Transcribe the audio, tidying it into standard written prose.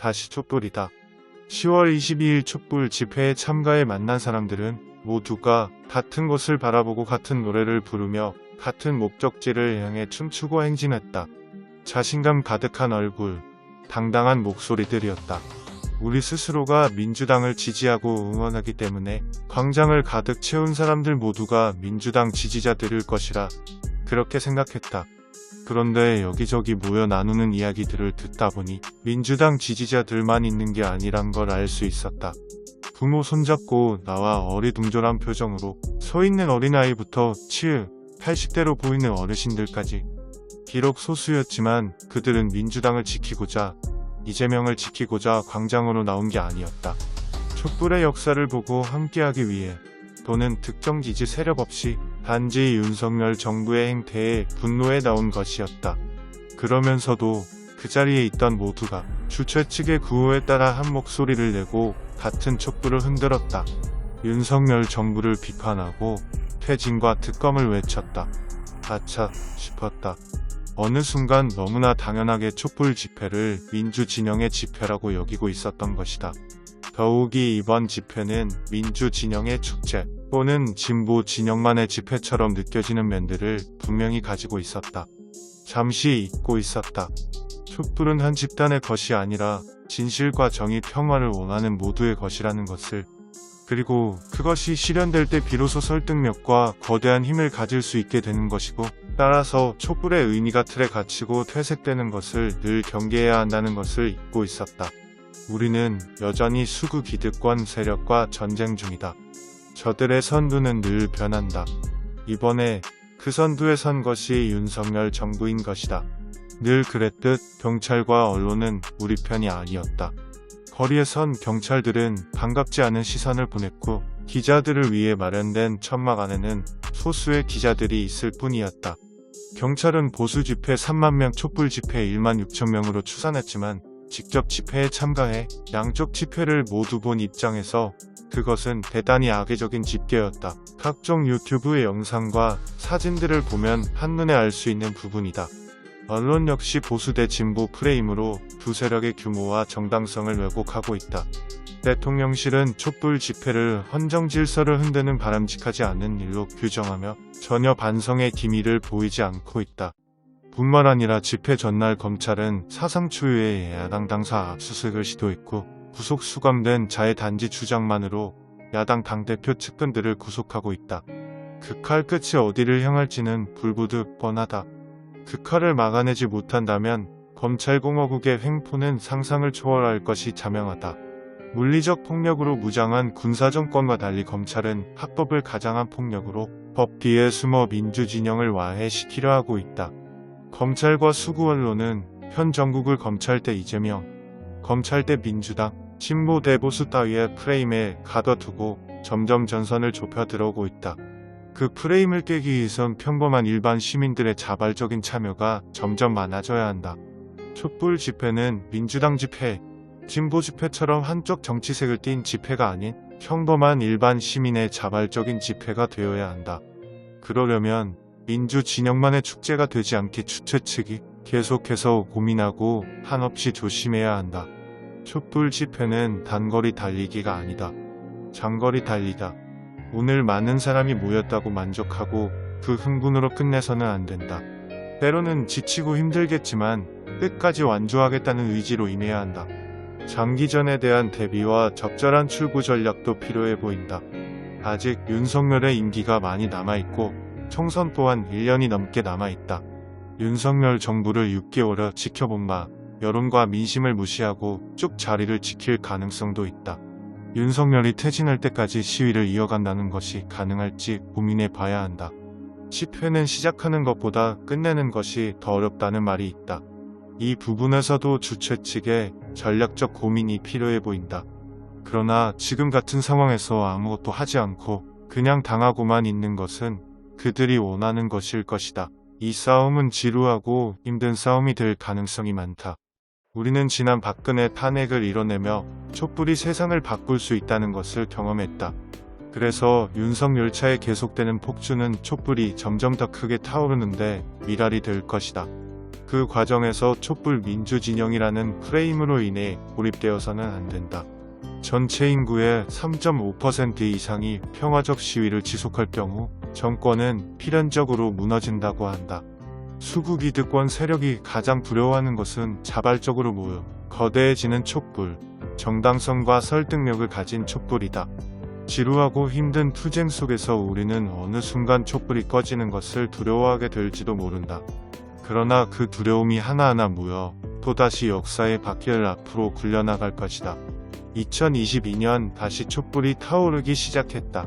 다시 촛불이다. 10월 22일 촛불 집회에 참가해 만난 사람들은 모두가 같은 곳을 바라보고 같은 노래를 부르며 같은 목적지를 향해 춤추고 행진했다. 자신감 가득한 얼굴, 당당한 목소리들이었다. 우리 스스로가 민주당을 지지하고 응원하기 때문에 광장을 가득 채운 사람들 모두가 민주당 지지자들일 것이라 그렇게 생각했다. 그런데 여기저기 모여 나누는 이야기들을 듣다 보니 민주당 지지자들만 있는 게 아니란 걸 알 수 있었다. 부모 손잡고 나와 어리둥절한 표정으로 서 있는 어린아이부터 80대로 보이는 어르신들까지. 비록 소수였지만 그들은 민주당을 지키고자, 이재명을 지키고자 광장으로 나온 게 아니었다. 촛불의 역사를 보고 함께하기 위해, 또는 특정 지지 세력 없이 단지 윤석열 정부의 행태에 분노해 나온 것이었다. 그러면서도 그 자리에 있던 모두가 주최 측의 구호에 따라 한 목소리를 내고 같은 촛불을 흔들었다. 윤석열 정부를 비판하고 퇴진과 특검을 외쳤다. 아차 싶었다. 어느 순간 너무나 당연하게 촛불 집회를 민주 진영의 집회라고 여기고 있었던 것이다. 더욱이 이번 집회는 민주 진영의 축제 또는 진보 진영만의 집회처럼 느껴지는 면들을 분명히 가지고 있었다. 잠시 잊고 있었다. 촛불은 한 집단의 것이 아니라 진실과 정의, 평화를 원하는 모두의 것이라는 것을, 그리고 그것이 실현될 때 비로소 설득력과 거대한 힘을 가질 수 있게 되는 것이고, 따라서 촛불의 의미가 틀에 갇히고 퇴색되는 것을 늘 경계해야 한다는 것을 잊고 있었다. 우리는 여전히 수구 기득권 세력과 전쟁 중이다. 저들의 선두는 늘 변한다. 이번에 그 선두에 선 것이 윤석열 정부인 것이다. 늘 그랬듯 경찰과 언론은 우리 편이 아니었다. 거리에 선 경찰들은 반갑지 않은 시선을 보냈고, 기자들을 위해 마련된 천막 안에는 소수의 기자들이 있을 뿐이었다. 경찰은 보수 집회 3만 명, 촛불 집회 1만 6천 명으로 추산했지만 직접 집회에 참가해 양쪽 집회를 모두 본 입장에서 그것은 대단히 악의적인 집계였다. 각종 유튜브의 영상과 사진들을 보면 한눈에 알 수 있는 부분이다. 언론 역시 보수 대 진보 프레임으로 두 세력의 규모와 정당성을 왜곡하고 있다. 대통령실은 촛불 집회를 헌정 질서를 흔드는 바람직하지 않은 일로 규정하며 전혀 반성의 기미를 보이지 않고 있다. 뿐만 아니라 집회 전날 검찰은 사상 초유의 야당 당사 압수수색을 시도했고, 구속 수감된 자의 단지 주장만으로 야당 당대표 측근들을 구속하고 있다. 그 칼 끝이 어디를 향할지는 불보듯 뻔하다. 그 칼을 막아내지 못한다면 검찰공화국의 횡포는 상상을 초월할 것이 자명하다. 물리적 폭력으로 무장한 군사정권과 달리 검찰은 합법을 가장한 폭력으로 법 뒤에 숨어 민주진영을 와해시키려 하고 있다. 검찰과 수구 언론은 현 정국을 검찰 대 이재명, 검찰 대 민주당, 진보 대 보수 따위의 프레임에 가둬두고 점점 전선을 좁혀 들어오고 있다. 그 프레임을 깨기 위해선 평범한 일반 시민들의 자발적인 참여가 점점 많아져야 한다. 촛불 집회는 민주당 집회, 진보 집회처럼 한쪽 정치색을 띤 집회가 아닌 평범한 일반 시민의 자발적인 집회가 되어야 한다. 그러려면 민주 진영만의 축제가 되지 않게 주최 측이 계속해서 고민하고 한없이 조심해야 한다. 촛불 집회는 단거리 달리기가 아니다. 장거리 달리다. 오늘 많은 사람이 모였다고 만족하고 그 흥분으로 끝내서는 안 된다. 때로는 지치고 힘들겠지만 끝까지 완주하겠다는 의지로 임해야 한다. 장기전에 대한 대비와 적절한 출구 전략도 필요해 보인다. 아직 윤석열의 임기가 많이 남아있고 총선 또한 1년이 넘게 남아있다. 윤석열 정부를 6개월여 지켜본 바 여론과 민심을 무시하고 쭉 자리를 지킬 가능성도 있다. 윤석열이 퇴진할 때까지 시위를 이어간다는 것이 가능할지 고민해 봐야 한다. 집회는 시작하는 것보다 끝내는 것이 더 어렵다는 말이 있다. 이 부분에서도 주최 측에 전략적 고민이 필요해 보인다. 그러나 지금 같은 상황에서 아무것도 하지 않고 그냥 당하고만 있는 것은 그들이 원하는 것일 것이다. 이 싸움은 지루하고 힘든 싸움이 될 가능성이 많다. 우리는 지난 박근혜 탄핵을 이뤄내며 촛불이 세상을 바꿀 수 있다는 것을 경험했다. 그래서 윤석열차에 계속되는 폭주는 촛불이 점점 더 크게 타오르는데 미랄이 될 것이다. 그 과정에서 촛불 민주 진영이라는 프레임으로 인해 고립되어서는 안 된다. 전체 인구의 3.5% 이상이 평화적 시위를 지속할 경우 정권은 필연적으로 무너진다고 한다. 수국이득권 세력이 가장 두려워하는 것은 자발적으로 모여 거대해지는 촛불, 정당성과 설득력을 가진 촛불이다. 지루하고 힘든 투쟁 속에서 우리는 어느 순간 촛불이 꺼지는 것을 두려워하게 될지도 모른다. 그러나 그 두려움이 하나하나 모여 또다시 역사의 바퀴를 앞으로 굴려나갈 것이다. 2022년 다시 촛불이 타오르기 시작했다.